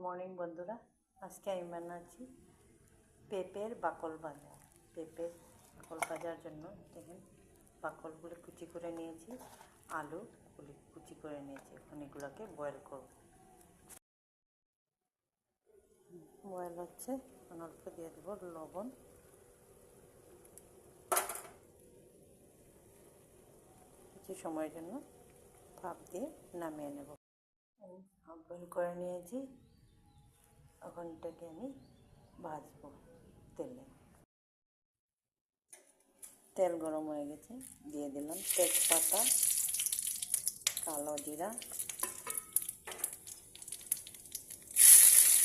Morning বন্ধুরা, আজকে আমি বানাচ্ছি পেঁপের বাকল ভাজা। পেঁপের বাকল ভাজার জন্য দেখেন বাকলগুলো কুচি করে নিয়েছি, আলুগুলি কুচি করে নিয়েছি। এখন এগুলোকে বয়েল করব। বয়েল হচ্ছে, অল্প দিয়ে দেবো লবণ, কিছু সময়ের জন্য ভাপ দিয়ে নামিয়ে নেব। হাফ বয়েল করে নিয়েছি, এখন এটাকে আমি ভাজবো তেলে। তেল গরম হয়ে গেছে, দিয়ে দিলাম তেজপাতা, কালো জিরা,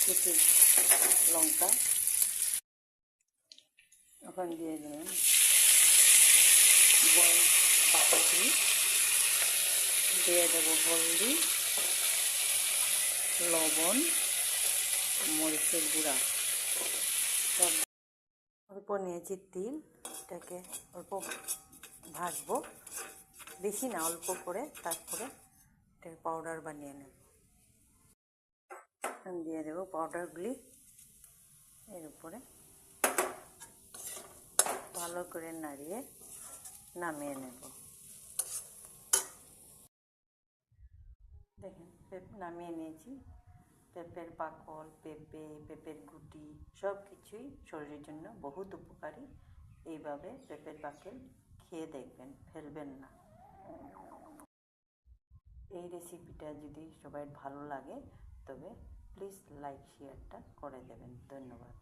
কিছু লঙ্কা। এখন দিয়ে দিলাম বয়েল বাকলগুলি, দিয়ে দেবো হলদি, লবণ, মরিচের গুঁড়া। সব অল্প নিয়েছি তিল, এটাকে অল্প ভাজবো, বেশি না, অল্প করে, তারপরে এটাকে পাউডার বানিয়ে নেব। দিয়ে দেবো পাউডারগুলি এর উপরে, ভালো করে নাড়িয়ে নামিয়ে নেব। দেখেন নামিয়ে নিয়েছি। পেঁপের বাকল, পেঁপের গুটি সব কিছুই শরীরের জন্য বহুত উপকারী। এইভাবে পেঁপের বাকল খেয়ে দেখবেন, ফেলবেন না। এই রেসিপিটা যদি সবাই ভালো লাগে তবে প্লিজ লাইক শেয়ারটা করে দেবেন। ধন্যবাদ।